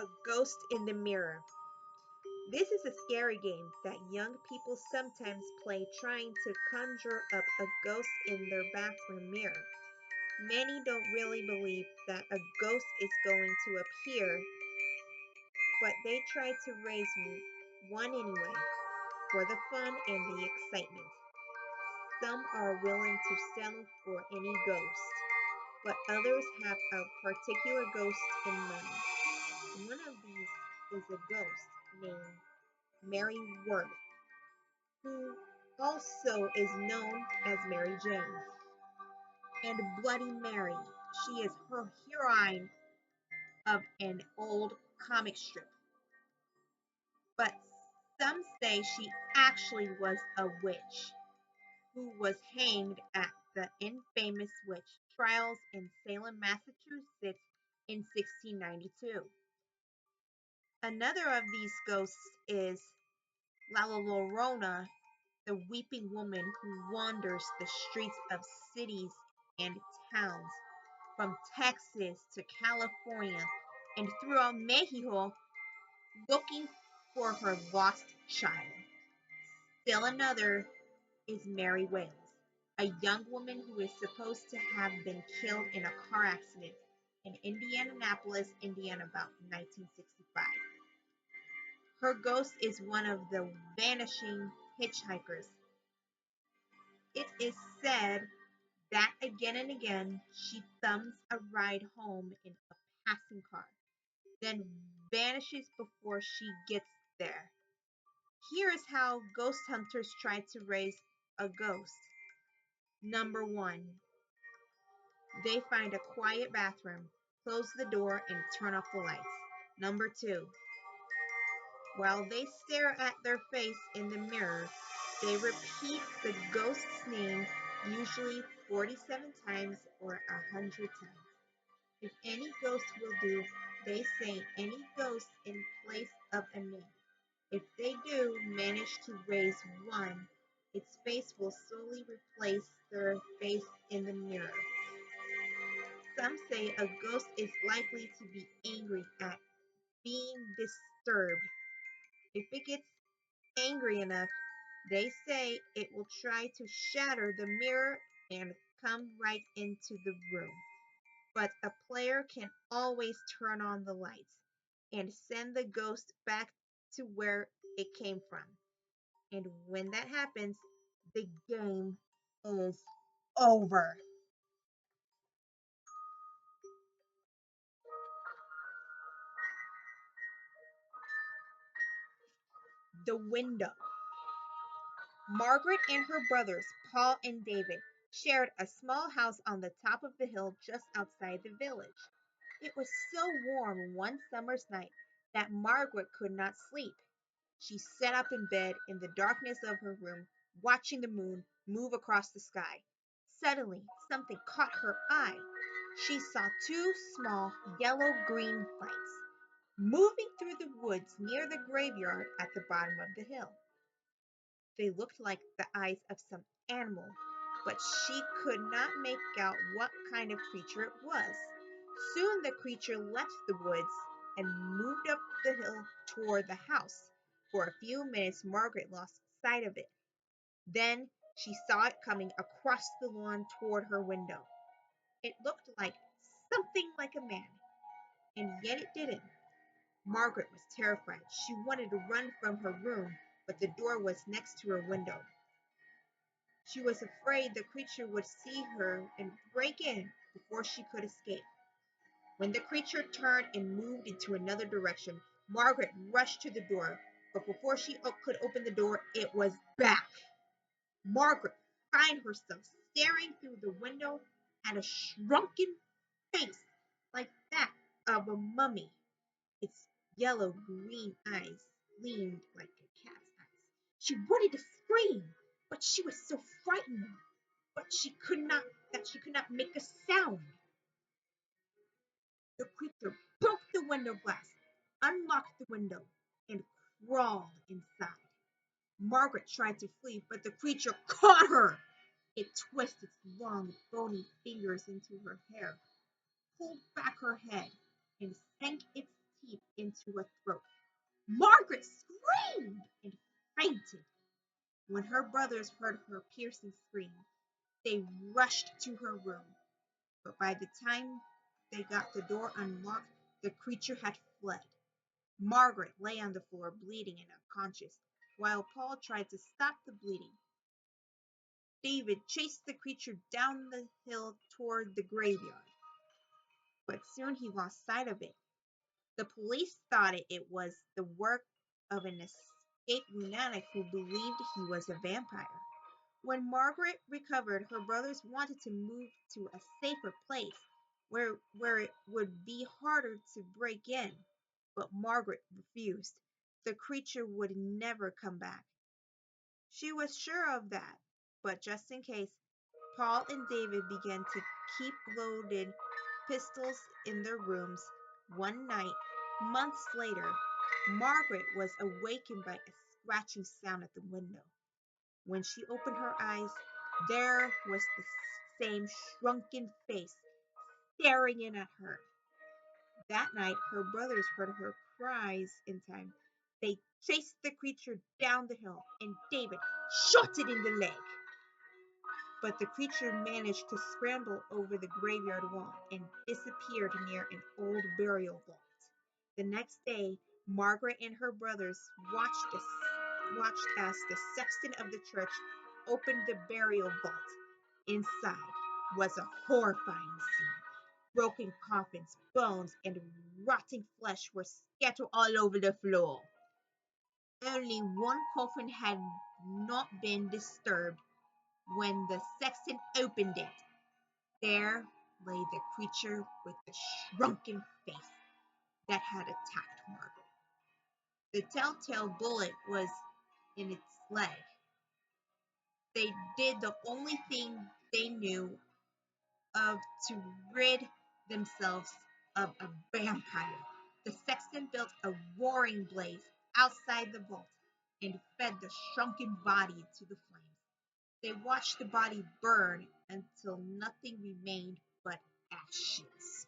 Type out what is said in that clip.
A ghost in the mirror. This is a scary game that young people sometimes play trying to conjure up a ghost in their bathroom mirror. Many don't really believe that a ghost is going to appear, but they try to raise one anyway for the fun and the excitement. Some are willing to settle for any ghost, but others have a particular ghost in mind. One of these is a ghost named Mary Worth, who also is known as Mary Jane, and Bloody Mary. She is her heroine of an old comic strip, but some say she actually was a witch who was hanged at the infamous witch trials in Salem, Massachusetts in 1692. Another of these ghosts is La Llorona, the weeping woman who wanders the streets of cities and towns from Texas to California and throughout Mexico looking for her lost child. Still another is Mary Wales, a young woman who is supposed to have been killed in a car accident in Indianapolis, Indiana, about 1965. Her ghost is one of the vanishing hitchhikers. It is said that again and again she thumbs a ride home in a passing car, then vanishes before she gets there. Here is how ghost hunters try to raise a ghost. Number one, they find a quiet bathroom, close the door, and turn off the lights. Number two, while they stare at their face in the mirror, they repeat the ghost's name usually 47 times or 100 times. If any ghost will do, they say any ghost in place of a name. If they do manage to raise one, its face will slowly replace their face in the mirror. Some say a ghost is likely to be angry at being disturbed. If it gets angry enough, they say it will try to shatter the mirror and come right into the room. But a player can always turn on the lights and send the ghost back to where it came from. And when that happens, the game is over. The window. Margaret and her brothers, Paul and David, shared a small house on the top of the hill just outside the village. It was so warm one summer's night that Margaret could not sleep. She sat up in bed in the darkness of her room, watching the moon move across the sky. Suddenly, something caught her eye. She saw two small yellow-green lights moving through the woods near the graveyard at the bottom of the hill. They looked like the eyes of some animal, but she could not make out what kind of creature it was. Soon the creature left the woods and moved up the hill toward the house. For a few minutes Margaret lost sight of it. Then she saw it coming across the lawn toward her window. It looked like something like a man, and yet it didn't. Margaret was terrified. She wanted to run from her room, but the door was next to her window. She was afraid the creature would see her and break in before she could escape. When the creature turned and moved into another direction, Margaret rushed to the door, but before she could open the door, it was back. Margaret found herself staring through the window at a shrunken face like that of a mummy. Its yellow-green eyes gleamed like a cat's eyes. She wanted to scream, but she was so frightened but she could not make a sound. The creature broke the window glass, unlocked the window, and crawled inside. Margaret tried to flee, but the creature caught her. It twisted its long, bony fingers into her hair, pulled back her head, and sank its teeth into her throat. Margaret screamed and fainted. When her brothers heard her piercing scream, they rushed to her room, but by the time they got the door unlocked, the creature had fled. Margaret lay on the floor, bleeding and unconscious, while Paul tried to stop the bleeding. David chased the creature down the hill toward the graveyard, but soon he lost sight of it. The police thought it was the work of an escaped lunatic who believed he was a vampire. When Margaret recovered, her brothers wanted to move to a safer place where it would be harder to break in, but Margaret refused. The creature would never come back. She was sure of that, but just in case, Paul and David began to keep loaded pistols in their rooms. One night, months later, Margaret was awakened by a scratching sound at the window. When she opened her eyes, there was the same shrunken face staring in at her. That night, her brothers heard her cries in time. They chased the creature down the hill, and David shot it in the leg. But the creature managed to scramble over the graveyard wall and disappeared near an old burial vault. The next day, Margaret and her brothers watched as the sexton of the church opened the burial vault. Inside was a horrifying scene. Broken coffins, bones, and rotting flesh were scattered all over the floor. Only one coffin had not been disturbed. When the sexton opened it, there lay the creature with the shrunken face that had attacked Margaret. The telltale bullet was in its leg. They did the only thing they knew of to rid themselves of a vampire. The sexton built a roaring blaze outside the vault and fed the shrunken body to the flames. They watched the body burn until nothing remained but ashes.